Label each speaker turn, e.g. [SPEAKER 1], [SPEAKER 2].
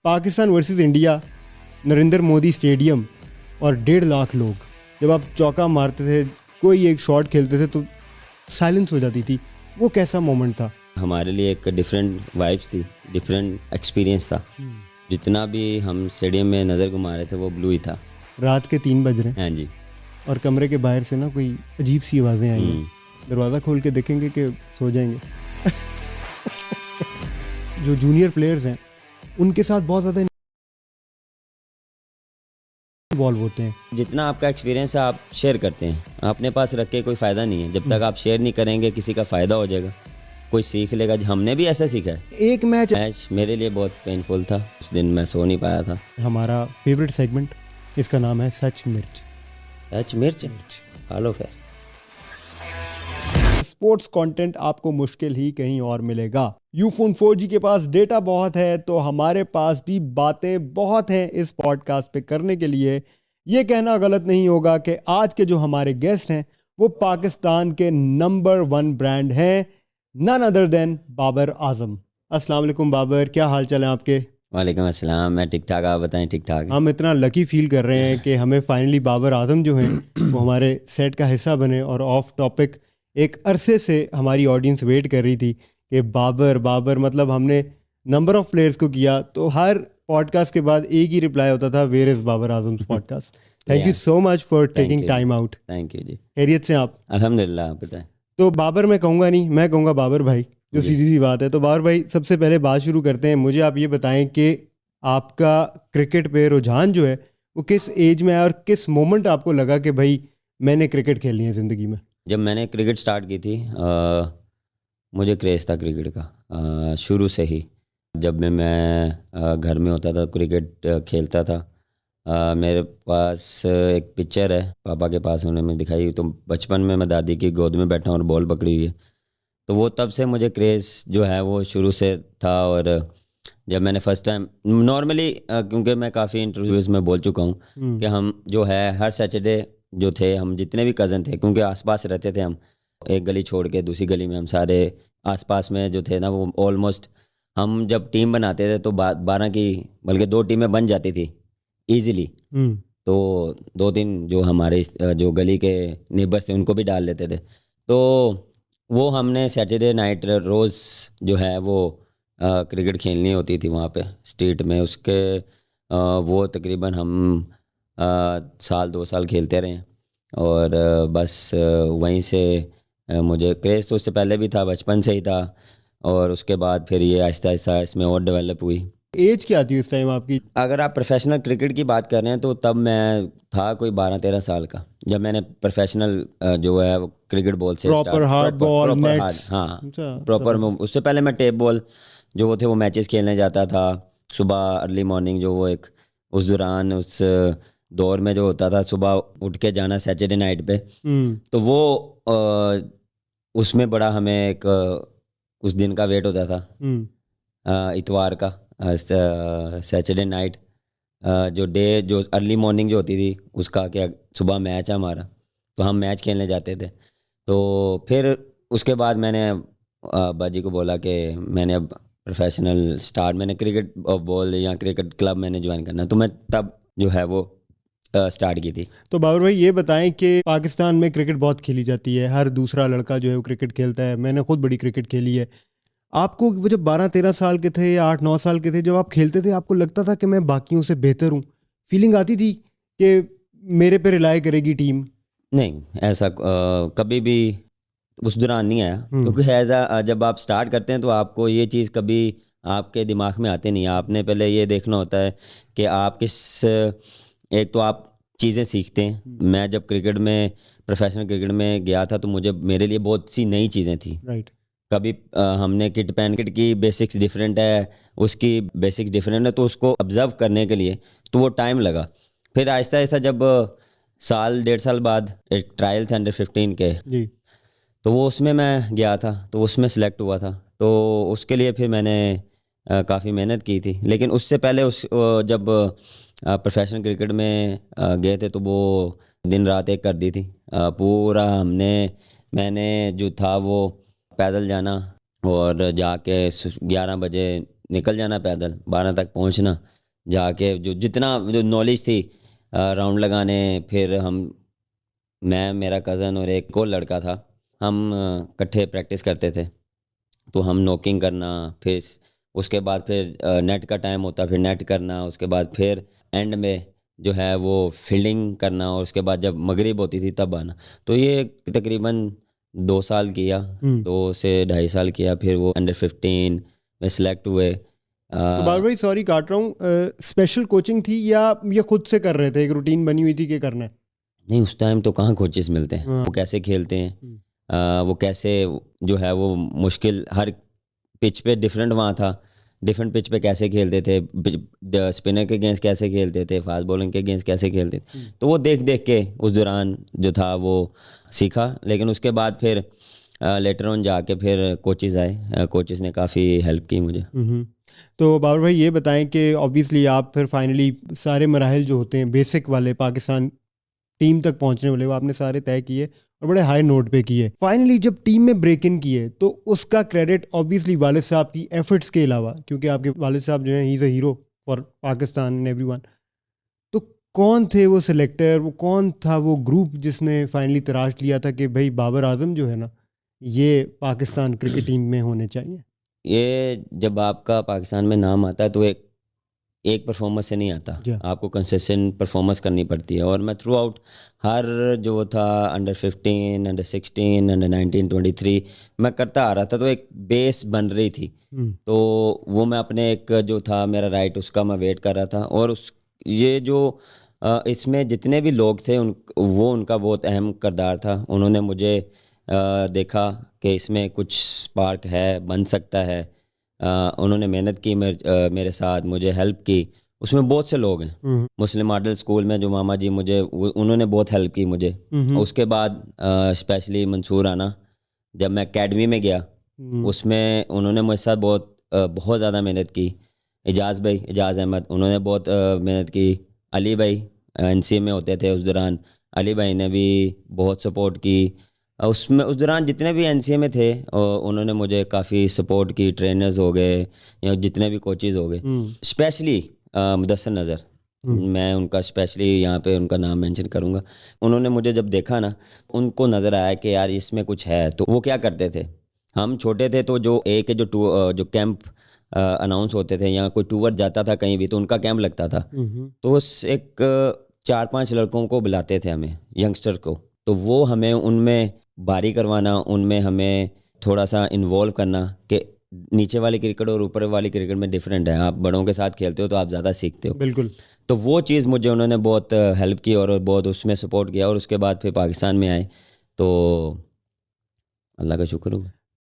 [SPEAKER 1] Pakistan versus India, Narendra Modi stadium और 1.5 लाख लोग, जब आप चौका मारते थे, कोई एक शॉट खेलते थे तो साइलेंस हो जाती थी, वो कैसा मोमेंट था?
[SPEAKER 2] हमारे लिए एक डिफरेंट वाइब्स थी, डिफरेंट एक्सपीरियंस था। जितना भी हम स्टेडियम में नज़र घुमा रहे थे वो ब्लू ही था।
[SPEAKER 1] रात के 3 बज रहे हैं
[SPEAKER 2] हाँ जी।
[SPEAKER 1] और कमरे के बाहर से ना कोई अजीब सी आवाज़ें आई हैं। दरवाज़ा खोल के देखेंगे कि सो जाएंगे। जो जूनियर प्लेयर्स हैं उनके साथ बहुत ज़्यादा इन्वॉल्व होते हैं।
[SPEAKER 2] जितना आपका एक्सपीरियंस है आप शेयर करते हैं, अपने पास रख के कोई फ़ायदा नहीं है। जब तक आप शेयर नहीं करेंगे किसी का फ़ायदा हो जाएगा, कोई सीख लेगा। हमने भी ऐसा सीखा है।
[SPEAKER 1] एक मैच
[SPEAKER 2] मेरे लिए बहुत पेनफुल था, उस दिन मैं सो नहीं पाया था।
[SPEAKER 1] हमारा फेवरेट सेगमेंट, इसका नाम है सच मिर्च।
[SPEAKER 2] सच मिर्च हेलो फिर।
[SPEAKER 1] स्पोर्ट्स कंटेंट आपको मुश्किल ही कहीं और मिलेगा। यूफोन 4G के पास डेटा बहुत है तो हमारे पास भी बातें बहुत हैं इस पॉडकास्ट पे करने के लिए। ये कहना गलत नहीं होगा कि आज के जो हमारे गेस्ट हैं वो पाकिस्तान के नंबर 1 ब्रांड हैं, none other than Babar Azam. अस्सलाम वालेकुम बाबर, क्या हाल चाल है आपके?
[SPEAKER 2] वालेकुम अस्सलाम, मैं ठीक ठाक, आप बताएं? ठीक ठाक।
[SPEAKER 1] हम इतना लकी फील कर रहे हैं कि हमें फाइनली बाबर आजम जो हैं वो हमारे सेट का हिस्सा बने। और ऑफ टॉपिक एक अरसे से हमारी ऑडियंस वेट कर रही थी कि बाबर बाबर, मतलब हमने नंबर ऑफ प्लेयर्स को किया तो हर पॉडकास्ट के बाद एक ही रिप्लाई होता था, where is Babar Azam podcast. Thank you so much for taking time out.
[SPEAKER 2] Thank you ji.
[SPEAKER 1] खैरियत से आप?
[SPEAKER 2] अल्हम्दुलिल्लाह, आप बताएं।
[SPEAKER 1] तो बाबर मैं कहूँगा नहीं, मैं कहूँगा बाबर भाई, जो सीधी सी बात है। तो बाबर भाई, सबसे पहले बात शुरू करते हैं। मुझे आप ये बताएं कि आपका क्रिकेट पे रुझान जो है वो किस एज में आया और किस मोमेंट आपको लगा कि भाई मैंने क्रिकेट खेलनी है ज़िंदगी में?
[SPEAKER 2] जब मैंने क्रिकेट स्टार्ट की थी, मुझे क्रेज़ था क्रिकेट का शुरू से ही। जब मैं घर में होता था क्रिकेट खेलता था। मेरे पास एक पिक्चर है पापा के पास, उन्होंने मुझे दिखाई। तो बचपन में मैं दादी की गोद में बैठा हूँ और बॉल पकड़ी हुई है। तो वो तब से मुझे क्रेज़ जो है वो शुरू से था। और जब मैंने फ़र्स्ट टाइम नॉर्मली, क्योंकि मैं काफ़ी इंटरव्यूज़ में बोल चुका हूँ कि हम जो है हर सैटरडे जो थे, हम जितने भी कज़न थे, क्योंकि आसपास रहते थे, हम एक गली छोड़ के दूसरी गली में हम सारे आसपास में जो थे ना, वो ऑलमोस्ट हम जब टीम बनाते थे तो 12 की बल्कि 2 टीमें बन जाती थी ईज़िली। तो 2-3 जो हमारे जो गली के नेबर्स थे उनको भी डाल लेते थे। तो वो हमने सैटरडे नाइट रोज़ जो है वो क्रिकेट खेलनी होती थी वहाँ पे स्ट्रीट में। उसके वो तकरीबन हम साल 2 साल खेलते रहे। और बस वहीं से मुझे क्रेज़ तो उससे पहले भी था, बचपन से ही था। और उसके बाद फिर ये आहिस्ता आहिस्ता इसमें और डेवलप हुई।
[SPEAKER 1] एज क्या थी उस टाइम आपकी?
[SPEAKER 2] अगर आप प्रोफेशनल क्रिकेट की बात कर रहे हैं तो तब मैं था कोई 12-13 साल का, जब मैंने प्रोफेशनल जो है वो क्रिकेट बॉल से
[SPEAKER 1] प्रॉपर हार्ड बॉल, नेट्स?
[SPEAKER 2] हाँ, प्रॉपर। उससे पहले मैं टेप बॉल जो वो थे वो मैचेस खेलने जाता था सुबह अर्ली मॉर्निंग। जो वो एक उस दौरान उस दौर में जो होता था, सुबह उठ के जाना सैटरडे नाइट पे। तो वो उसमें बड़ा हमें एक उस दिन का वेट होता था, इतवार का सैटरडे नाइट, जो डे जो अर्ली मॉर्निंग जो होती थी उसका, क्या सुबह मैच है हमारा, तो हम मैच खेलने जाते थे। तो फिर उसके बाद मैंने अब्बा जी को बोला कि मैंने अब प्रोफेशनल स्टार्ट, मैंने क्रिकेट बॉल या क्रिकेट क्लब मैंने ज्वाइन करना, तो मैं तब जो है वो स्टार्ट की थी।
[SPEAKER 1] तो बाबर भाई ये बताएं कि पाकिस्तान में क्रिकेट बहुत खेली जाती है, हर दूसरा लड़का जो है वो क्रिकेट खेलता है। मैंने खुद बड़ी क्रिकेट खेली है। आपको जब 12-13 साल के थे या 8-9 साल के थे, जब आप खेलते थे, आपको लगता था कि मैं बाकियों से बेहतर हूँ? फीलिंग आती थी कि मेरे पे रिलाई करेगी टीम?
[SPEAKER 2] नहीं, ऐसा कभी भी उस दौरान नहीं आया। क्योंकि जब आप स्टार्ट करते हैं तो आपको ये चीज़ कभी आपके दिमाग में आती नहीं है। आपने पहले ये देखना होता है कि आप किस, एक तो आप चीज़ें सीखते हैं। मैं जब क्रिकेट में प्रोफेशनल क्रिकेट में गया था तो मेरे लिए बहुत सी नई चीज़ें थी।
[SPEAKER 1] राइट।
[SPEAKER 2] कभी हमने किट की बेसिक्स डिफरेंट है, उसकी बेसिक्स डिफरेंट है, तो उसको ऑब्जर्व करने के लिए तो वो टाइम लगा। फिर आहिस्ता आहिस्ता जब साल 1.5 साल बाद एक ट्रायल थे अंडर 15 के
[SPEAKER 1] जी।
[SPEAKER 2] तो वो उसमें मैं गया था, तो उसमें सिलेक्ट हुआ था। तो उसके लिए फिर मैंने काफ़ी मेहनत की थी। लेकिन उससे पहले जब प्रोफेशनल क्रिकेट में गए थे तो वो दिन रात एक कर दी थी। पूरा मैंने जो था वो पैदल जाना और जाके 11 बजे निकल जाना पैदल 12 तक पहुंचना, जाके जो जितना जो नॉलेज थी राउंड लगाने, फिर मैं, मेरा कज़न और एक और लड़का था, हम इकट्ठे प्रैक्टिस करते थे। तो हम नॉकिंग करना, फिर उसके बाद फिर नेट का टाइम होता, फिर नेट करना, उसके बाद फिर एंड में जो है वो फील्डिंग करना, और उसके बाद जब मगरिब होती थी तब आना। तो ये तकरीबन 2 साल किया, 2 से 2.5 साल किया। फिर वो अंडर 15 में सिलेक्ट हुए।
[SPEAKER 1] तो बार भाई सॉरी काट रहा हूँ, स्पेशल कोचिंग थी या ये खुद से कर रहे थे, एक रूटीन बनी हुई थी कि करना है?
[SPEAKER 2] नहीं, उस टाइम तो कहाँ कोचेस मिलते हैं। वो कैसे खेलते हैं, वो कैसे जो है वो मुश्किल, हर पिच पे डिफरेंट वहाँ था, डिफरेंट पिच पे कैसे खेलते थे, स्पिनर के अगेंस्ट कैसे खेलते थे, फास्ट बॉलिंग के अगेंस्ट कैसे खेलते थे। तो वो देख देख के उस दौरान जो था वो सीखा। लेकिन उसके बाद फिर लेटर ऑन जाके फिर कोचेज़ आए, कोचेज़ ने काफ़ी हेल्प की मुझे।
[SPEAKER 1] तो बाबर भाई ये बताएं कि ऑब्वियसली आप फिर फाइनली सारे मराहल जो होते हैं बेसिक वाले पाकिस्तान टीम तक पहुंचने वाले, वो आपने सारे तय किए और बड़े हाई नोट पे किए। फाइनली जब टीम में ब्रेक इन किए तो उसका क्रेडिट ऑब्वियसली वालिद साहब की एफर्ट्स के अलावा, क्योंकि आपके वालिद साहब जो हैं he is a hero for Pakistan and everyone. तो कौन थे वो सिलेक्टर, वो कौन था वो ग्रुप जिसने फाइनली तराश लिया था कि भाई बाबर आजम जो है ना, ये पाकिस्तान क्रिकेट टीम में होने चाहिए?
[SPEAKER 2] ये जब आपका पाकिस्तान में नाम आता है तो एक परफॉर्मेंस से नहीं आता, आपको कंसिस्टेंट परफॉर्मेंस करनी पड़ती है। और मैं थ्रू आउट हर जो था अंडर 15, अंडर 16, अंडर 19, 23 मैं करता आ रहा था, तो एक बेस बन रही थी। तो वो मैं अपने एक जो था मेरा राइट, उसका मैं वेट कर रहा था। और ये जो इसमें जितने भी लोग थे उनका बहुत अहम किरदार था। उन्होंने मुझे देखा कि इसमें कुछ स्पार्क है, बन सकता है। उन्होंने मेहनत की मेरे साथ, मुझे हेल्प की। उसमें बहुत से लोग हैं। मुस्लिम मॉडल स्कूल में जो मामा जी उन्होंने बहुत हेल्प की मुझे। उसके बाद स्पेशली मंसूर आना, जब मैं एकेडमी में गया, उसमें उन्होंने मुझे साथ बहुत ज़्यादा मेहनत की। इजाज़ अहमद, उन्होंने बहुत मेहनत की। अली भाई NCA में होते थे उस दौरान, अली भाई ने भी बहुत सपोर्ट की। उसमें उस दौरान जितने भी NCA में थे उन्होंने मुझे काफ़ी सपोर्ट की। ट्रेनर्स हो गए या जितने भी कोचेज़ हो गए, स्पेशली मुदस्सर नज़र, मैं उनका स्पेशली यहाँ पे उनका नाम मेंशन करूँगा। उन्होंने मुझे जब देखा ना, उनको नज़र आया कि यार इसमें कुछ है। तो वो क्या करते थे, हम छोटे थे तो जो जो कैंप अनाउंस होते थे या कोई टूर जाता था कहीं भी, तो उनका कैंप लगता था। तो एक 4-5 लड़कों को बुलाते थे हमें, यंगस्टर को। तो वो हमें उनमें बारी करवाना, उनमें हमें थोड़ा सा इन्वॉल्व करना कि नीचे वाली क्रिकेट और ऊपर वाली क्रिकेट में डिफरेंट है। आप बड़ों के साथ खेलते हो तो आप ज़्यादा सीखते हो।
[SPEAKER 1] बिल्कुल।
[SPEAKER 2] तो वो चीज़ मुझे उन्होंने बहुत हेल्प की और बहुत उसमें सपोर्ट किया। और उसके बाद फिर पाकिस्तान में आए तो अल्लाह का शुक्र हो।